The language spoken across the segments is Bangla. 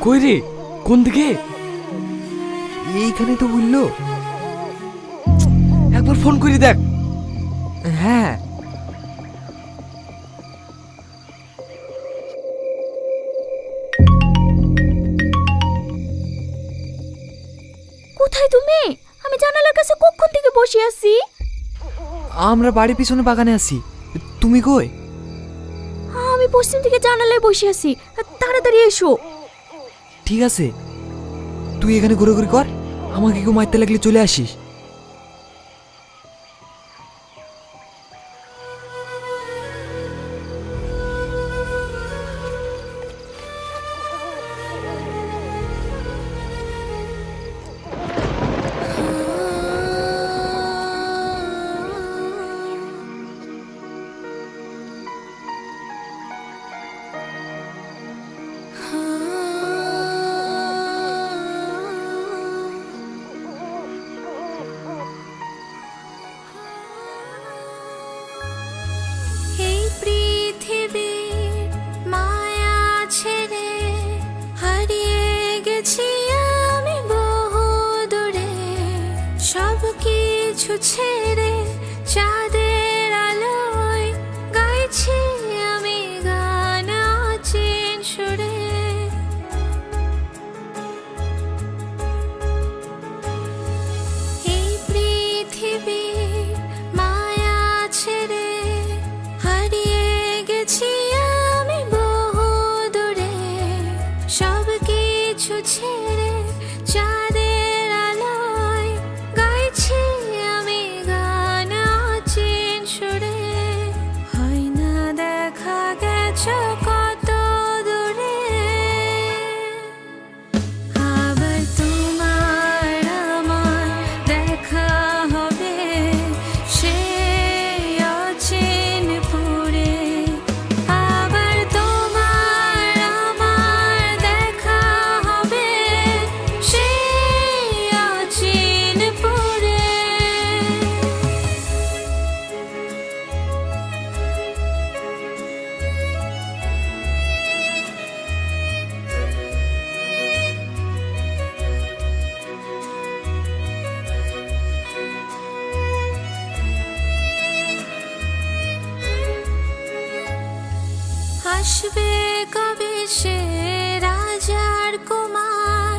কই রে, কোন দিকে? এইখানে তো বললো। একবার ফোন করে দেখ। হ্যাঁ, কোথায় তুমি? আমি জানালার কাছে কখন থেকে বসে আছি। আমরা বাড়ির পিছনে বাগানে আছি। তুমি কই? আমি পশ্চিম থেকে জানালায় বসে আছি, তাড়াতাড়ি এসো। ঠিক আছে, তুই এখানে ঘোরাঘুরি কর, আমাকে কেউ মারতে লাগলে চলে আসিস। এই পৃথিবীর মায়া ছেড়ে হারিয়ে গেছি আমি বহু দূরে, সব কিছু ছেড়ে চাঁদের আলোয় গাইছি আমি গান অচেন সুরে। এই পৃথিবীর মায়া ছেড়ে হারিয়ে গেছি আমি বহু দূরে, সব কিছু ছেড়ে চাঁদের আলোয় গাইছি আমি গান অচেন সুরে। হয় না দেখা গেছো কত দূরে, আবার তোমার আমার দেখা হবে সেই অচেন পুরে। আবার তোমার আমার দেখা হবে সেই অচেন পুরে। আসবে কবে সে রাজার কুমার,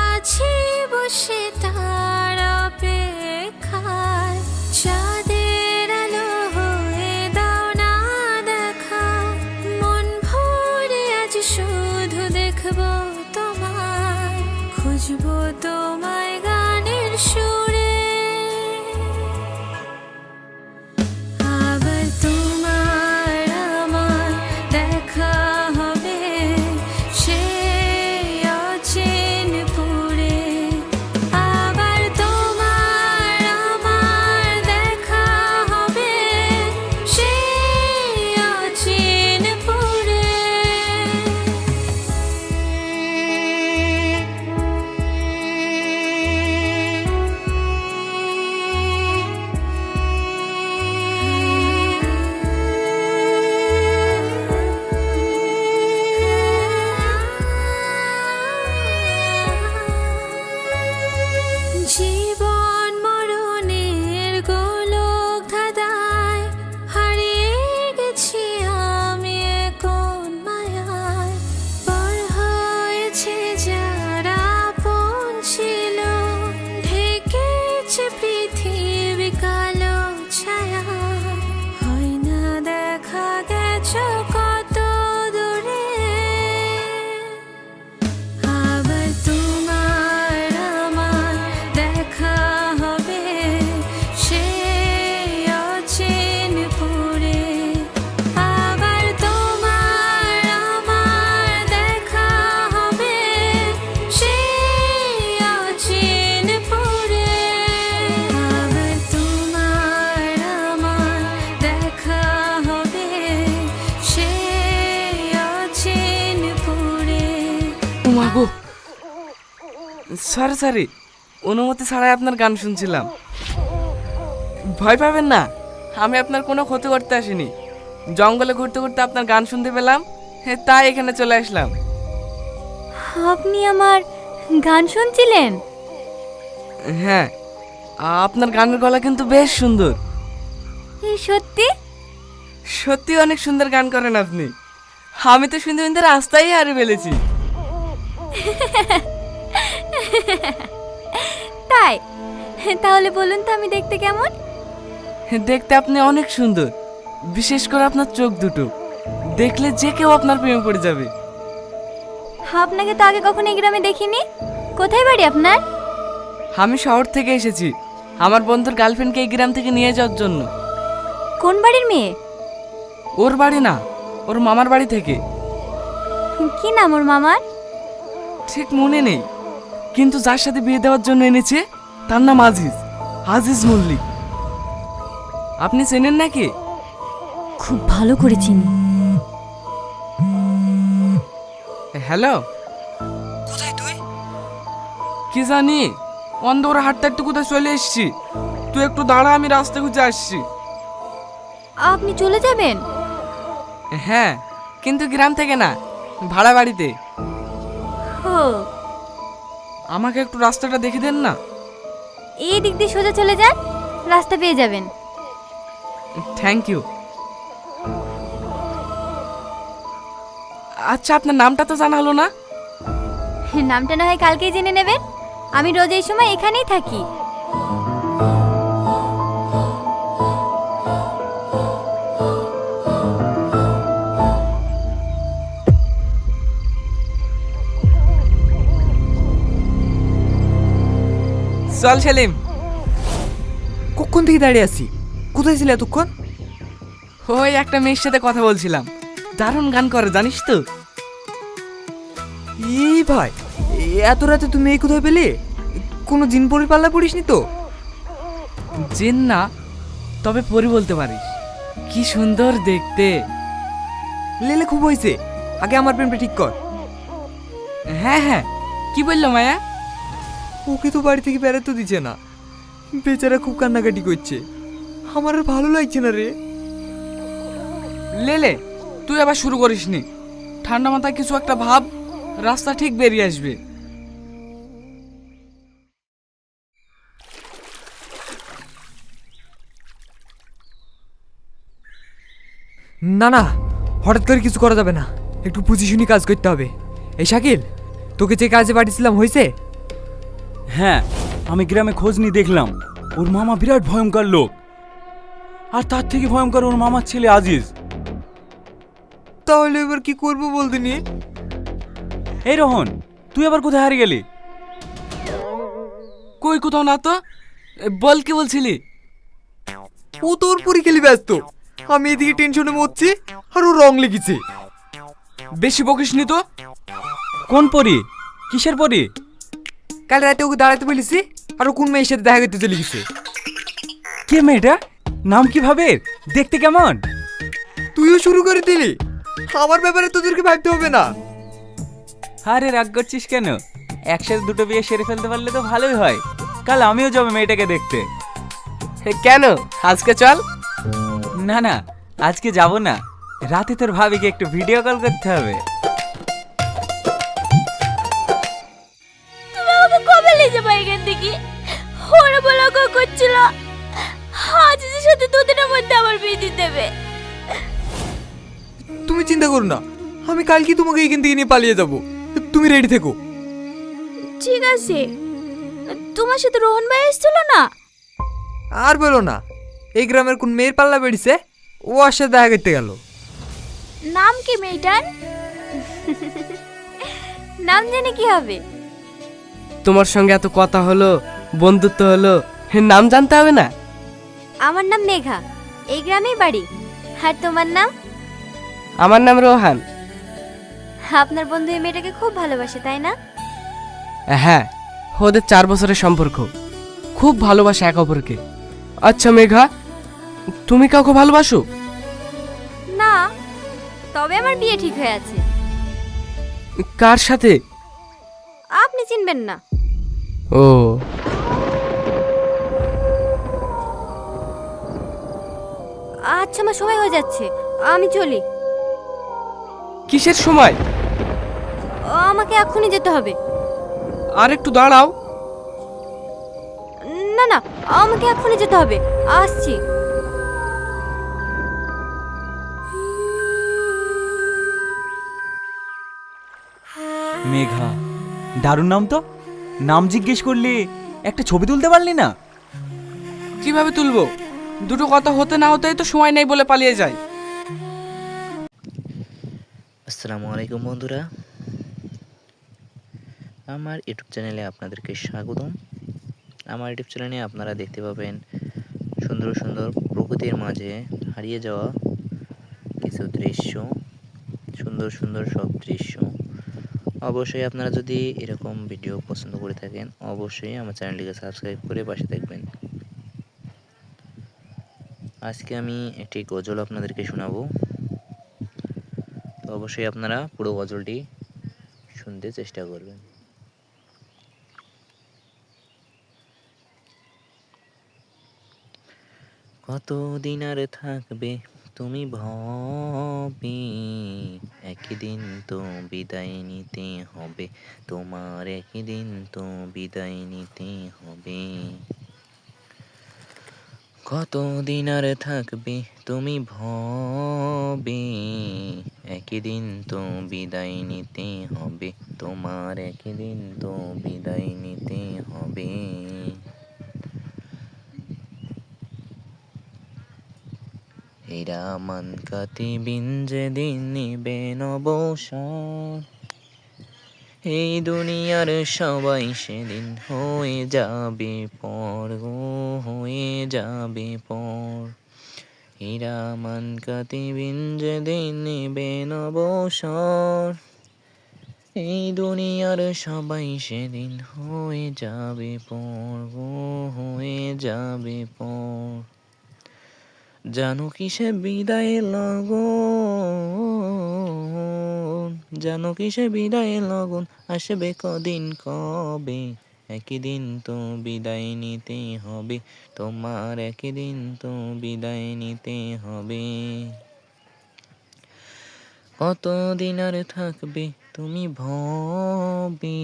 আছি বসে তার অপেক্ষায়। চাঁদের আলো হয়ে দাও না দেখা, মন ভরে আজ শুধু দেখবো তোমায়, খুঁজবো তোমায় গানের সুরে। আবার তোমার আমার দেখা হবে সেই অচেন পুরে। আবার তোমার আমার দেখা হবে সেই অচেন পুরে। জীবন মরণের গোলক ধাঁধায় হারিয়ে গেছি আমি কোন মায়ায়। পর হয়েছে যারা আপন ছিল, ঢেকেছে পৃথিবী কালো ছায়া। হয় না দেখা গেছো কত দূরে, আবার তোমার আমার দেখা হবে সেই অচেন পুরে। আবার তোমার আমার দেখা হবে সেই অচেন পুরে। আবার তোমার আমার দেখা হবে সেই অচেন পুরে। মাগো, সরি সরি, অনুমতি ছাড়াই আপনার গান শুনছিলাম। ভয় পাবেন না, আমি আপনার কোনো ক্ষতি করতে আসিনি। জঙ্গলে ঘুরতে ঘুরতে আপনার গান শুনতে পেলাম, তাই এখানে চলে আসলাম। আপনি আমার গান শুনছিলেন? হ্যাঁ, আপনার গানের গলা কিন্তু বেশ সুন্দর। এই সত্যি? সত্যি অনেক সুন্দর গান করেন আপনি। আমি তো শুনতে শুনতে রাস্তায় হারিয়ে ফেলেছি। তাই? তাহলে বলুন তো আমি দেখতে কেমন? দেখতে আপনি অনেক সুন্দর, বিশেষ করে আপনার চোখ দুটো দেখলে যে কেউ আপনার প্রেমে পড়ে যাবে। আপনাকে তো আগে কখনো এই গ্রামে দেখিনি। কোথায় বাড়ি আপনার? আমি শহর থেকে এসেছি আমার বন্ধুর গার্লফ্রেন্ডকে এই গ্রাম থেকে নিয়ে যাওয়ার জন্য। কোন বাড়ির মেয়ে? ওর বাড়ি না, ওর মামার বাড়ি থেকে। কি নাম ওর মামার? ঠিক মনে নেই, কিন্তু যার সাথে বিয়ে দেওয়ার জন্য এনেছে তার নাম আজিজ, আজিজ মল্লিক। আপনি চেনেন নাকি? খুব ভালো করে চিনি। হ্যালো, কোথায় তুই? কি জানি অন্ধ ওরা হাঁটতে হাঁটতে কোথায় চলে এসেছি। তুই একটু দাঁড়া, আমি রাস্তা খুঁজে আসছি। আপনি চলে যাবেন? হ্যাঁ, কিন্তু গ্রাম থেকে না, ভাড়া বাড়িতে। ও, আমাকে একটু রাস্তাটা দেখে দেন না। এই দিক দিয়ে সোজা চলে যান, রাস্তা পেয়ে যাবেন। Thank you. আচ্ছা, আপনার নামটা তো জানা হলো না। নামটা না হয় কালকেই জেনে নেবেন। আমি রোজ এই সময় এখানেই থাকি। চল সেলিম। কখন থেকে দাঁড়িয়ে আছি? কোথায় ছিলে এতক্ষণ? ওই একটা মেয়ের সাথে কথা বলছিলাম, দারুণ গান করে জানিস তো। এই ভাই, এত রাতে তুমি এই কোথায় পেলে? কোনো জিন পরি পাল্লা পড়িসনি তো? জিন না, তবে পরি বলতে পারিস। কি সুন্দর দেখতে। লেলে খুব হয়েছে, আগে আমার প্রেমটা ঠিক কর। হ্যাঁ হ্যাঁ, কি বললো মায়া? ওকে তো বাড়ি থেকে বেড়াতে দিচ্ছে না, বেচারা খুব কান্নাকাটি করছে। আমার আর ভালো লাগছে না রে। লেলে, তুই আবার শুরু করিসনি। ঠান্ডা মাথায় কিছু একটা ভাব, রাস্তা ঠিক বেরিয়ে আসবে। না না, হঠাৎ করে কিছু করা যাবে না, একটু বুঝি শুনি কাজ করতে হবে। এই শাকিল, তোকে যে কাজে পাঠিয়েছিলাম হয়েছে? হ্যাঁ, আমি গ্রামে খোঁজ নিয়ে দেখলাম ওর মামা বিরাট ভয়ঙ্কর লোক, আর তার থেকে ভয়ঙ্কর ওর মামার ছেলে আজিজ। তাহলে এবার কি করবো বলতে নি? এই রোহন, তুই আবার কোথায় হারিয়ে গেলি? কই কোথাও না তো। বল, কি বলছিলি? ও তোর পরি খেলি ব্যস্ত, আমি এদিকে টেনশনে মরছি আর ও রং লেগেছে। বেশি বকিসনি তো। কোন পরি? কিসের পরি? কাল রাতে ওকে দাঁড়াতে বলেছি, আর ও কোন মেয়ের সাথে দেখা করতে চলে গেছে। কে মেয়েটা? নাম কি ভাবে? দেখতে কেমন? তুইও শুরু করে দিলি, আমার ব্যাপারে তোদেরকে ভাবতে হবে না। আরে রাগ করছিস কেন? একসাথে দুটো বিয়ে সেরে ফেলতে পারলে তো ভালোই হয়। কাল আমিও যাবো মেয়েটাকে দেখতে। কেন, আজকে চল। না না, আজকে যাব না, রাতে তোর ভাবিকে একটু ভিডিও কল করতে হবে। তুমি আমাকে কবে নিয়ে যাবে এখান থেকে? ওরা বলা করছিল আজিজের সাথে দুদিনের মধ্যে আমার বিয়ে দিয়ে দেবে। তুমি চিন্তা করো না, আমি কালকে তোমাকে এখান থেকে নিয়ে পালিয়ে যাব। তুমি রেডি থেকো। ঠিক আছে। তোমার সাথে রোহন ভাই এসেছিল না? আর বলো না, এই গ্রামের কোন মেয়ের পাল্লা বেড়েছে, ও আর সাথে দেখা করতে গেল। নাম কি মেয়েটার? নাম জেনে কি হবে? তোমার সঙ্গে এত কথা হলো, বন্ধুত্ব হলো, নাম জানতে হবে না? আমার নাম মেঘা, এই গ্রামেই বাড়ি। আর তোমার নাম? আমার নাম রোহান। আপনার বন্ধু এই মেয়েটাকে খুব ভালোবাসে, তাই না? হ্যাঁ, ওদের 4 বছরের সম্পর্ক, খুব ভালোবাসে এক অপরকে। আচ্ছা মেঘা, তুমি কাউকে ভালোবাসো? না, তবে আমার বিয়ে ঠিক হয়ে আছে। কার সাথে? আপনি চিনবেন না। ও, আচ্ছা, আমার সময় হয়ে যাচ্ছে, আমি চলি। কিসের সময়? আমাকে এক্ষুনি যেতে হবে। আর একটু দাঁড়াও। না না, আমাকে এক্ষুনি যেতে হবে, আসছি। মেঘা, দারুণ নাম তো। নাম জিজ্ঞেস করলে একটা ছবি তুলতে পারলি না? কিভাবে তুলবো? দুটো কথা হতে না হতেই তো সময় নেই বলে পালিয়ে যায়। আসসালামু আলাইকুম বন্ধুরা, আমার ইউটিউব চ্যানেলে আপনাদেরকে স্বাগতম। আমার ইউটিউব চ্যানেলে আপনারা দেখতে পাবেন সুন্দর সুন্দর প্রকৃতির মাঝে হারিয়ে যাওয়া কিছু দৃশ্য, সুন্দর সুন্দর সব দৃশ্য। অবশ্যই আপনারা যদি এরকম ভিডিও পছন্দ করে থাকেন, অবশ্যই আমার চ্যানেলটিকে সাবস্ক্রাইব করে পাশে থাকবেন। আজকে আমি একটি গজল আপনাদেরকে শোনাবো, তো অবশ্যই আপনারা পুরো গজলটি শুনতে চেষ্টা করবেন। কতদিন আর থাকবে তুমি ভবে, একদিন তো বিদায় নিতে হবে তোমার, একদিন তো বিদায় নিতে হবে। কতদিন আর থাকবে তুমি ভবে, একদিন তো বিদায় নিতে হবে তোমার, একদিন তো বিদায় নিতে হবে। এরা মান কাতিবিন যেদিন নিবে নবসর, এই দুনিয়ার সবাই সেদিন হয়ে যাবে পর, ও হয়ে যাবে পর। এরা মান কাতিবিন যেদিন নিবে নবসর, এই দুনিয়ার সবাই সেদিন হয়ে যাবে পর, ও হয়ে যাবে পর। জানো কিসে বিদায় লগন, জানো কিসে বিদায় লগন, আসবে কদিন কবে, একদিন তো বিদায় নিতে হবে তোমার, একদিন তো বিদায় নিতে হবে। কতদিন আর থাকবে তুমি ভবে,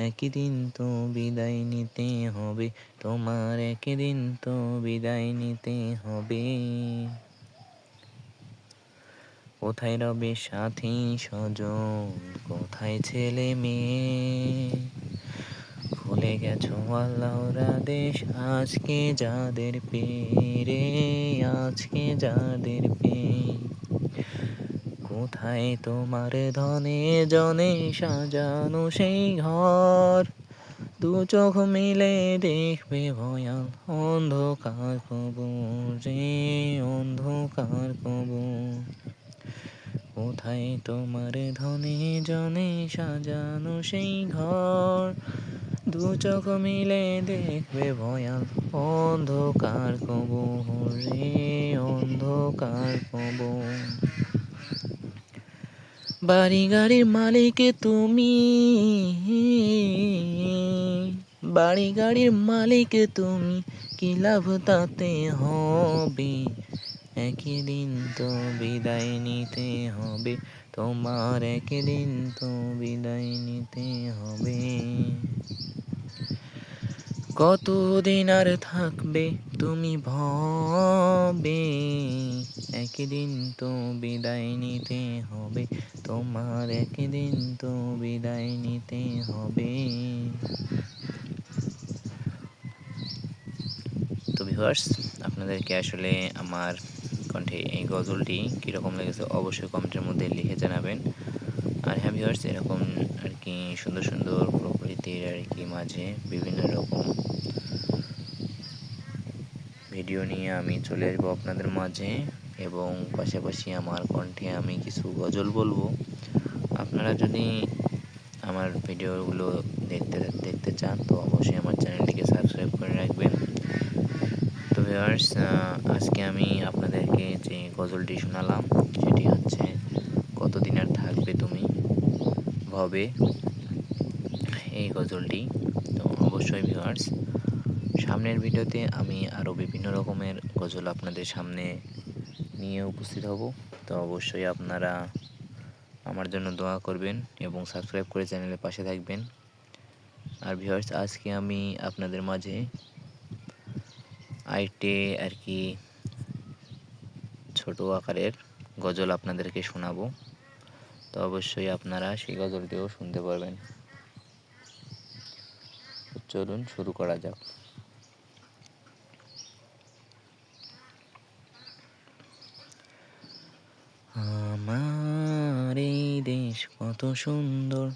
একদিন তো বিদায় নিতে হবে তোমার, একদিন তো বিদায় নিতে হবে। কোথায় রবে সাথী স্বজন, কোথায় ছেলে মেয়ে, ভুলে গেছো আল্লাহর আদেশ আজকে যাদের পেরে, আজকে যাদের পেয়ে। কোথায় তোমার ধনে জনে সাজানো সেই ঘর, দু চোখ মিলে দেখবে ভয়াল অন্ধকার কবর, রে অন্ধকার কবর। কোথায় তোমার ধনে জনে সাজানো সেই ঘর, দু চোখ মিলে দেখবে ভয়াল অন্ধকার কবর, রে অন্ধকার কবর। বাড়ি গাড়ির মালিক তুমি, বাড়ি গাড়ির মালিক তুমি, কি লাভ তাতে হবে, একদিন তো বিদায় নিতে হবে তোমার, একদিন তো বিদায় নিতে হবে। কতদিন আর থাকবে তুমি ভবে, একদিন তো বিদায় নিতে হবে তোমার, একদিন তো বিদায় নিতে হবে। তো ভিউয়ার্স, আপনাদেরকে আসলে আমার কণ্ঠে এই গজলটি কীরকম লেগেছে অবশ্যই কমেন্টের মধ্যে লিখে জানাবেন। আর হ্যাঁ ভিউয়ার্স, এরকম আর কি সুন্দর সুন্দর প্রকৃতির আর কি মাঝে বিভিন্ন রকম ভিডিও নিয়ে আমি চলে আসবো আপনাদের মাঝে, এবং পাশাপাশি আমার কণ্ঠে আমি কিছু গজল বলবো। আপনারা যদি আমার ভিডিওগুলো দেখতে চান তো অবশ্যই আমার চ্যানেলটিকে সাবস্ক্রাইব করে রাখবেন। তো ভিউয়ার্স, আজকে আমি আপনাদেরকে যে গজলটি শোনালাম সেটি হচ্ছে কতদিন আর থাকবে তুমি ভবে, এই গজলটি। তো অবশ্যই ভিউয়ার্স, সামনের ভিডিওতে আমি আরও বিভিন্ন রকমের গজল আপনাদের সামনে নিয়ে উপস্থিত হব। তো অবশ্যই আপনারা আমার জন্য দোয়া করবেন এবং সাবস্ক্রাইব করে চ্যানেলের পাশে থাকবেন। আর ভিউয়ার্স, আজকে আমি আপনাদের মাঝে আরেকটি আর কি ছোট আকারের গজল আপনাদেরকে শোনাবো। তো অবশ্যই আপনারা সেই গজলটিও শুনতে পারবেন। চলুন শুরু করা যাক। আমার এই দেশ কত সুন্দর,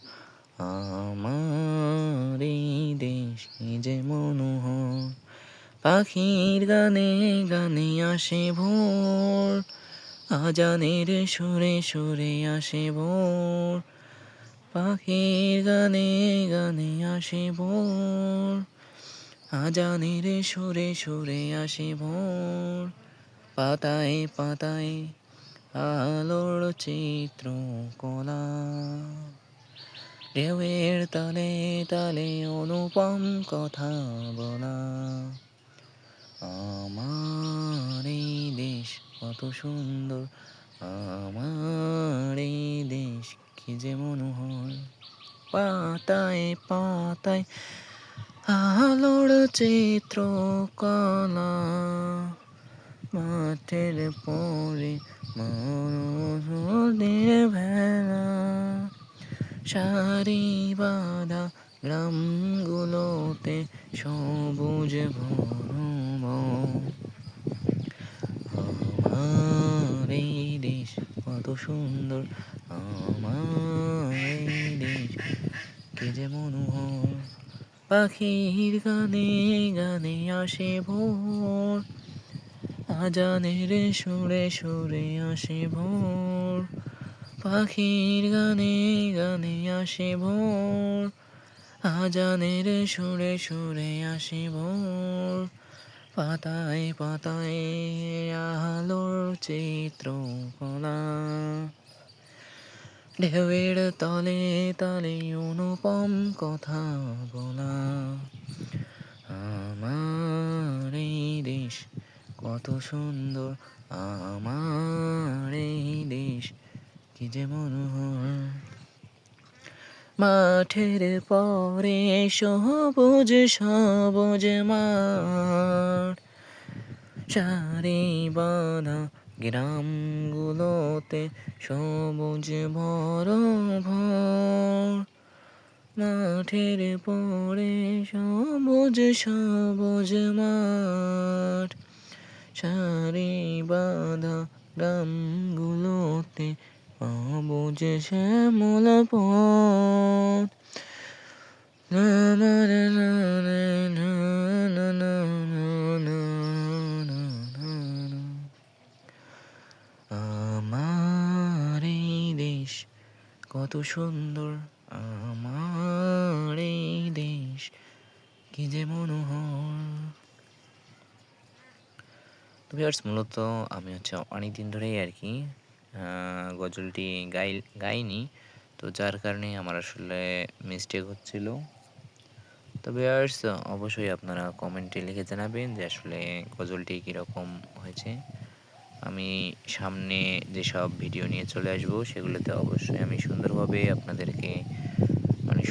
আমার এই দেশ কি যে মনোহর, পাখির গানে গানে আসে ভোর, আজানের সুরে সুরে আসে ভোর, পাখির গানে গানে আসে ভোর, আজানের সুরে সুরে আসে ভোর, পাতায় পাতায় আলোর চিত্র কলা, ঢেউয়ের তালে তালে অনুপম কথা বলা, আমার এই দেশ কত সুন্দর, আমার এই দেশ কি যে মনোহর, পাতায় পাতায় আলোর চিত্র কলা, মাঠের পরে মনোহরের ভেলা, সারি বাঁধা গ্রামগুলোতে সবুজ ভরম, আমার এই দেশ কত সুন্দর, আমার এই দেশ কি যে মনোহর, পাখির গানে গানে আসে ভোর, আজানের সুরে সুরে আসে ভোর, পাখির গানে গানে আসে ভোর, আজানের সুরে সুরে আসে ভোর, পাতায় পাতায় আলোর চিত্র কলা, ঢেউয়ের তলে তলে অনুপম কথা বলা, আমার এই দেশ কত সুন্দর, আমার এই দেশ কি যে মনোহর, মাঠের পরে সবুজ সবুজ মাঠ, সারি বাঁধা গ্রামগুলোতে সবুজ ভর, মাঠের পরে সবুজ সবুজ মাঠ, সারি বাঁধা গ্রামগুলোতে সবুজ শ্যামল পথ, না না না না না না না না না না, আমার এই দেশ কত সুন্দর, আমার এই দেশ কি যে মনোহর। তো ভিউয়ার্স, মূলত আমি অনেক দিন ধরেই আর কি গজলটি গাইনি, তো যার কারণে আমার আসলে মিস্টেক হচ্ছিল। তো ভিউয়ার্স, অবশ্যই আপনারা কমেন্টে লিখে জানাবেন যে আসলে গজলটি কীরকম হয়েছে। আমি সামনে যেসব ভিডিও নিয়ে চলে আসবো সেগুলোতে অবশ্যই আমি সুন্দরভাবে আপনাদেরকে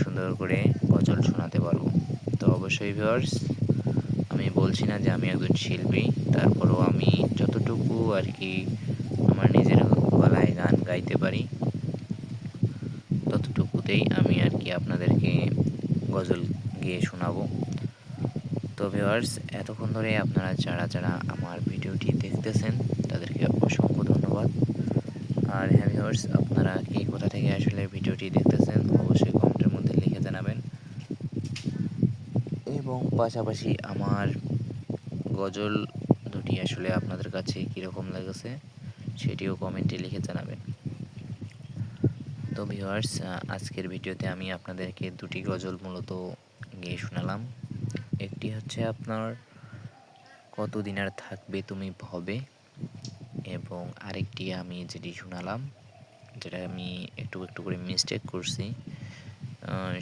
সুন্দর করে গজল শোনাতে পারবো। তো অবশ্যই ভিউয়ার্স, আমি বলছি না যে আমি একজন শিল্পী, তারপরেও আমি যতটুকু আর কি আমার নিজের গলায় গান গাইতে পারি ততটুকুতেই আমি আর কি আপনাদেরকে গজল গেয়ে শোনাবো। তো ভিউয়ার্স, এতক্ষণ ধরে আপনারা যারা যারা আমার ভিডিওটি দেখতেছেন তাদেরকে অসংখ্য ধন্যবাদ। আর হ্যাঁ ভিউয়ার্স, আপনারা কে কোথা থেকে আসলে ভিডিওটি দেখতেছেন অবশ্যই কমেন্টের মধ্যে লিখে জানাবেন, এবং পাশাপাশি আমার গজল দুটি আসলে আপনাদের কাছে কীরকম লেগেছে সেটিও কমেন্টে লিখে জানাবেন। তো ভিউয়ার্স, আজকের ভিডিওতে আমি আপনাদেরকে দুটি গজল মূলত গেয়ে শোনালাম। একটি হচ্ছে আপনার কতদিন আর থাকবে তুমি ভবে, এবং আরেকটি আমি যেটি শোনালাম, যেটা আমি একটু একটু করে মিস্টেক করছি,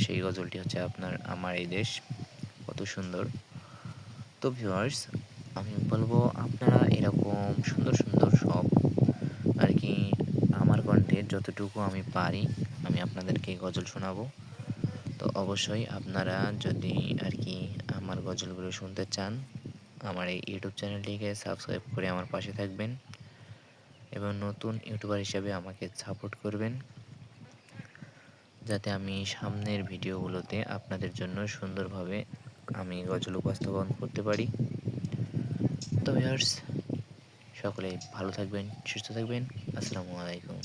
সেই গজলটি হচ্ছে আপনার আমার এই দেশ কত সুন্দর। তো ভিউয়ার্স, আমি বলবো আপনারা এরকম সুন্দর সুন্দর সব আর কি আমার কণ্ঠে যতটুকু আমি পারি আমি আপনাদেরকে গজল শোনাবো। তো অবশ্যই আপনারা যদি আর কি আমার গজলগুলো শুনতে চান, আমার এই ইউটিউব চ্যানেলটিকে সাবস্ক্রাইব করে আমার পাশে থাকবেন এবং নতুন ইউটিউবার হিসেবে আমাকে সাপোর্ট করবেন, যাতে আমি সামনের ভিডিওগুলোতে আপনাদের জন্য সুন্দরভাবে আমি গজল উপস্থাপন করতে পারি। তো ভিউয়ার্স, সকলে ভালো থাকবেন, সুস্থ থাকবেন। আসসালামু আলাইকুম।